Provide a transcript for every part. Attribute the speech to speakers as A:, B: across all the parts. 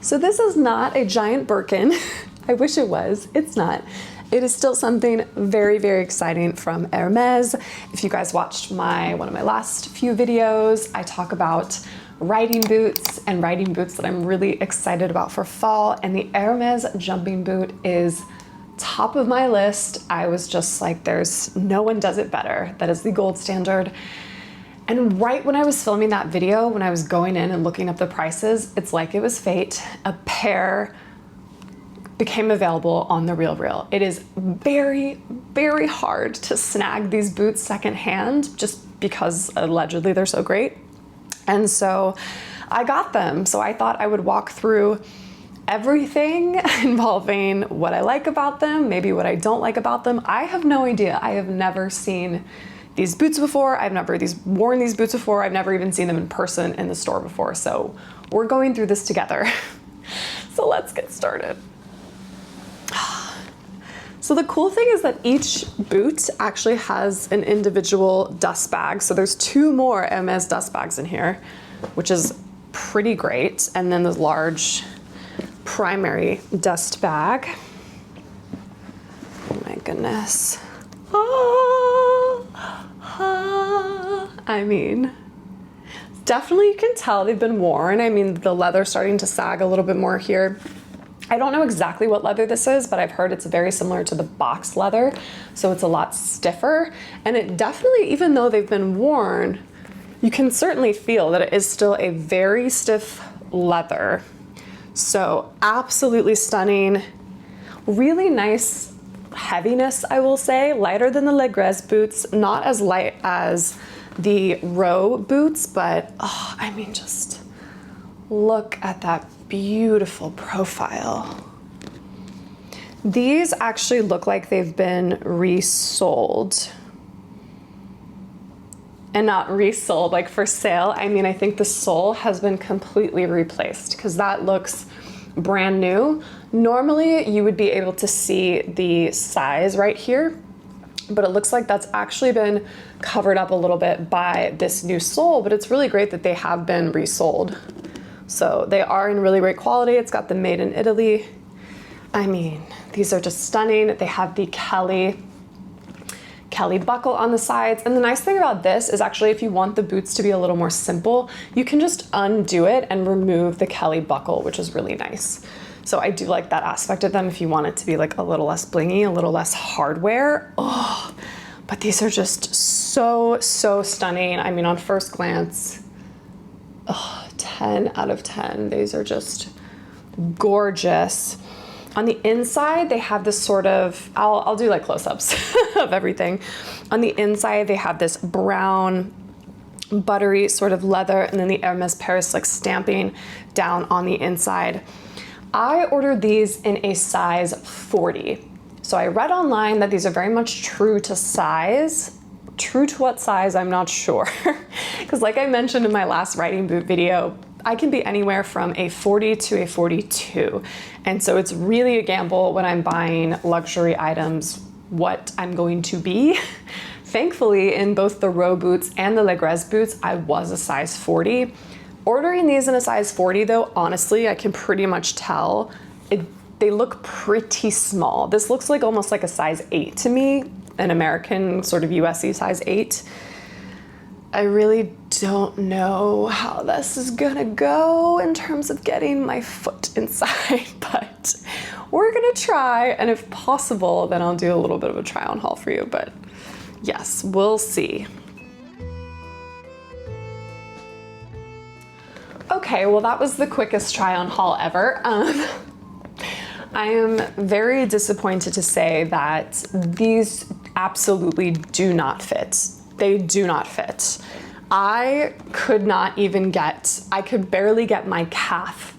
A: So this is not a giant Birkin. I wish it was. It's not. It is still something very, very exciting from Hermès. If you guys watched one of my last few videos, I talk about riding boots and riding boots that I'm really excited about for fall, and the Hermès Jumping Boot is top of my list. I was just like, there's no one does it better. That is the gold standard. And right when I was filming that video, when I was going in and looking up the prices, it's like it was fate. A pair became available on The RealReal. It is very, very hard to snag these boots secondhand just because allegedly they're so great. And so I got them. So I thought I would walk through everything involving what I like about them, maybe what I don't like about them. I have no idea. I have never seen these boots before. I've never worn these boots before. I've never even seen them in person in the store before. So we're going through this together. So let's get started. So the cool thing is that each boot actually has an individual dust bag. So there's 2 more Hermès dust bags in here, which is pretty great. And then the large primary dust bag. Oh my goodness. I mean, definitely you can tell they've been worn. I mean, the leather's starting to sag a little bit more here. I don't know exactly what leather this is, but I've heard it's very similar to the box leather, so it's a lot stiffer. And it definitely, even though they've been worn, you can certainly feel that it is still a very stiff leather. So absolutely stunning. Really nice heaviness, I will say. Lighter than the Legres boots, not as light as the Row boots, but oh, I mean, just look at that beautiful profile. These actually look like they've been resold. And not resold, like for sale. I mean, I think the sole has been completely replaced because that looks brand new. Normally you would be able to see the size right here, but it looks like that's actually been covered up a little bit by this new sole, but it's really great that they have been resold. So they are in really great quality. It's got the made in Italy. I mean, these are just stunning. They have the Kelly buckle on the sides. And the nice thing about this is actually if you want the boots to be a little more simple, you can just undo it and remove the Kelly buckle, which is really nice. So I do like that aspect of them if you want it to be like a little less blingy, a little less hardware. Oh, but these are just so, so stunning. I mean, on first glance, oh, 10 out of 10. These are just gorgeous. On the inside, they have this sort of, I'll do like close-ups of everything. On the inside, they have this brown, buttery sort of leather, and then the Hermès Paris like stamping down on the inside. I ordered these in a size 40. So I read online that these are very much true to size. True to what size, I'm not sure. Because like I mentioned in my last riding boot video, I can be anywhere from a 40 to a 42. And so it's really a gamble when I'm buying luxury items what I'm going to be. Thankfully, in both the Row boots and the Legres boots, I was a size 40. Ordering these in a size 40 though, honestly, I can pretty much tell they look pretty small. This looks like almost like a size 8 to me, an American sort of USC size 8. I really don't know how this is gonna go in terms of getting my foot inside, but we're gonna try, and if possible, then I'll do a little bit of a try on haul for you, but yes, we'll see. Okay, well that was the quickest try on haul ever. I am very disappointed to say that these absolutely do not fit. They do not fit. I could barely get my calf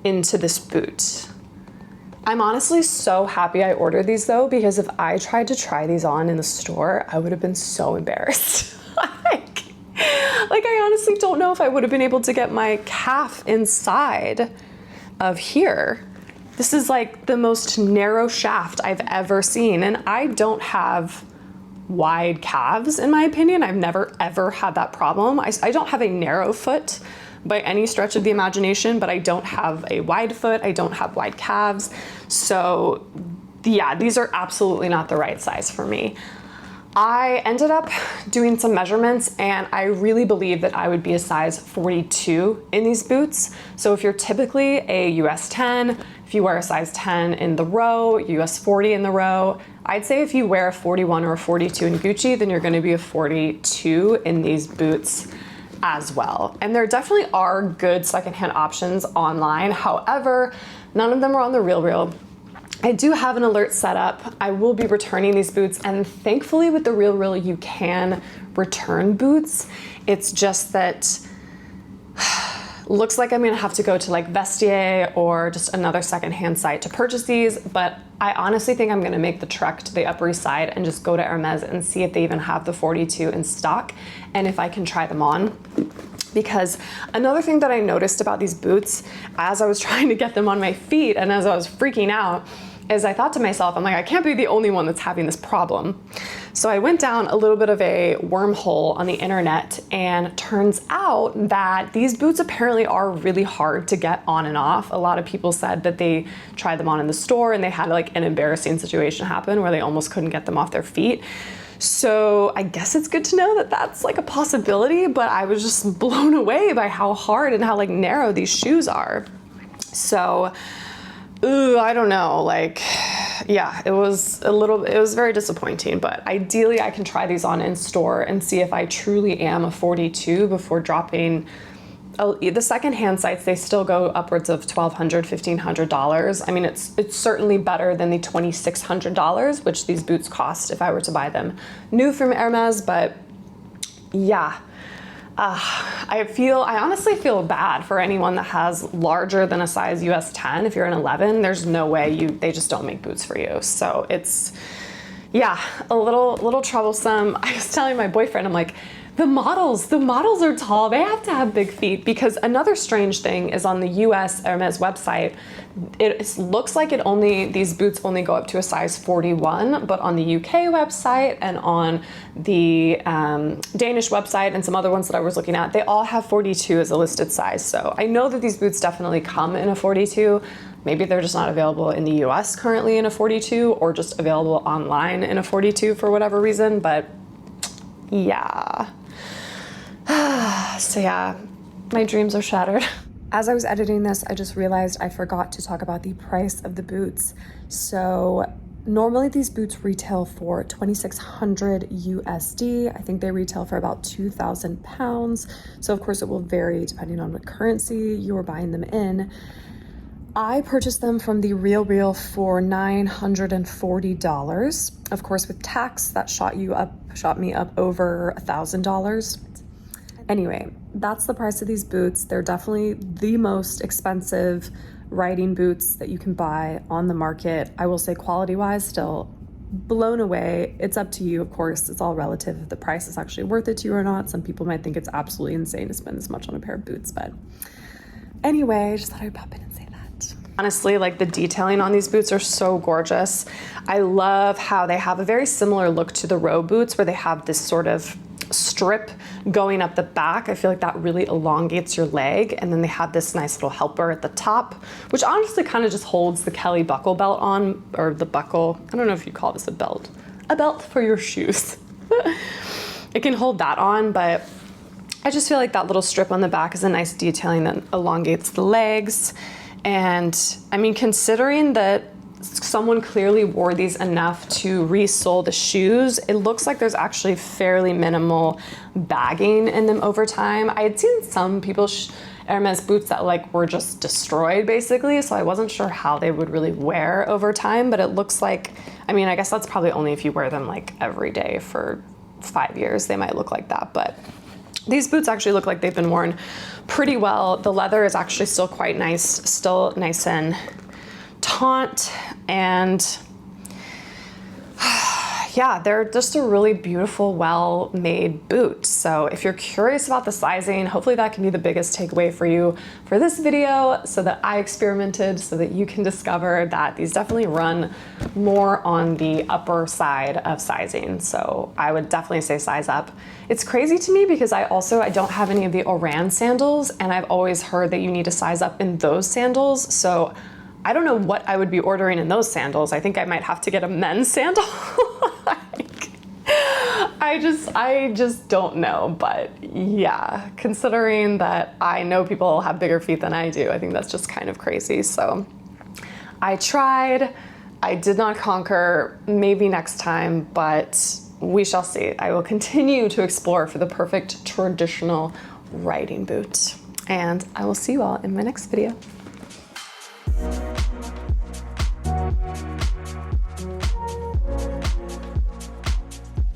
A: into this boot. I'm honestly so happy I ordered these though, because if I tried to try these on in the store, I would have been so embarrassed. Like I honestly don't know if I would have been able to get my calf inside of here. This is like the most narrow shaft I've ever seen, and I don't have wide calves in my opinion. I've never ever had that problem. I don't have a narrow foot, by any stretch of the imagination, but I don't have a wide foot. I don't have wide calves. So yeah, these are absolutely not the right size for me. I ended up doing some measurements and I really believe that I would be a size 42 in these boots. So if you're typically a US 10, if you wear a size 10 in the row, US 40 in the row, I'd say if you wear a 41 or a 42 in Gucci, then you're gonna be a 42 in these boots as well. And there definitely are good secondhand options online. However, none of them are on the RealReal. I do have an alert set up. I will be returning these boots, and thankfully with the RealReal you can return boots. It's just that looks like I'm gonna have to go to like Vestiaire or just another secondhand site to purchase these, but I honestly think I'm gonna make the trek to the Upper East Side and just go to Hermès and see if they even have the 42 in stock and if I can try them on. Because another thing that I noticed about these boots as I was trying to get them on my feet and as I was freaking out is I thought to myself, I'm like, I can't be the only one that's having this problem. So I went down a little bit of a wormhole on the internet, and turns out that these boots apparently are really hard to get on and off. A lot of people said that they tried them on in the store and they had like an embarrassing situation happen where they almost couldn't get them off their feet. So I guess it's good to know that that's like a possibility, but I was just blown away by how hard and how like narrow these shoes are. So I don't know, like, yeah, it was very disappointing, but ideally I can try these on in store and see if I truly am a 42 before dropping. The secondhand sites, they still go upwards of $1,200, $1,500. I mean, it's certainly better than the $2,600, which these boots cost if I were to buy them new from Hermès, but yeah. I honestly feel bad for anyone that has larger than a size US 10. If you're an 11, there's no way they just don't make boots for you. So it's, yeah, a little troublesome. I was telling my boyfriend, I'm like, the models are tall. They have to have big feet, because another strange thing is on the US Hermès website, it looks like these boots only go up to a size 41, but on the UK website and on the Danish website and some other ones that I was looking at, they all have 42 as a listed size. So I know that these boots definitely come in a 42. Maybe they're just not available in the US currently in a 42, or just available online in a 42 for whatever reason, but yeah. So yeah, my dreams are shattered. As I was editing this, I just realized I forgot to talk about the price of the boots. So normally these boots retail for 2,600 USD. I think they retail for about 2,000 pounds. So of course it will vary depending on what currency you are buying them in. I purchased them from the RealReal for $940. Of course, with tax, that shot me up over $1,000. Anyway, that's the price of these boots. They're definitely the most expensive riding boots that you can buy on the market. I will say quality-wise, still blown away. It's up to you, of course. It's all relative if the price is actually worth it to you or not. Some people might think it's absolutely insane to spend this much on a pair of boots, but anyway, I just thought I'd pop in and say that. Honestly, like, the detailing on these boots are so gorgeous. I love how they have a very similar look to the row boots, where they have this sort of strip going up the back. I feel like that really elongates your leg. And then they have this nice little helper at the top, which honestly kind of just holds the Kelly buckle belt on, or the buckle. I don't know if you call this a belt for your shoes. It can hold that on, but I just feel like that little strip on the back is a nice detailing that elongates the legs. And I mean, considering that someone clearly wore these enough to resole the shoes, it looks like there's actually fairly minimal bagging in them over time. I had seen some people Hermès boots that like were just destroyed basically, so I wasn't sure how they would really wear over time, but it looks like, I mean, I guess that's probably only if you wear them like every day for 5 years, they might look like that, but these boots actually look like they've been worn pretty well. The leather is actually still quite nice, still nice and taut, and yeah, they're just a really beautiful, well-made boot. So if you're curious about the sizing, hopefully that can be the biggest takeaway for you for this video, so that I experimented, so that you can discover that these definitely run more on the upper side of sizing. So I would definitely say size up. It's crazy to me because I don't have any of the Oran sandals, and I've always heard that you need to size up in those sandals. So I don't know what I would be ordering in those sandals. I think I might have to get a men's sandal. I just don't know. But yeah, considering that I know people have bigger feet than I do, I think that's just kind of crazy. So I tried, I did not conquer, maybe next time, but we shall see. I will continue to explore for the perfect traditional riding boot. And I will see you all in my next video.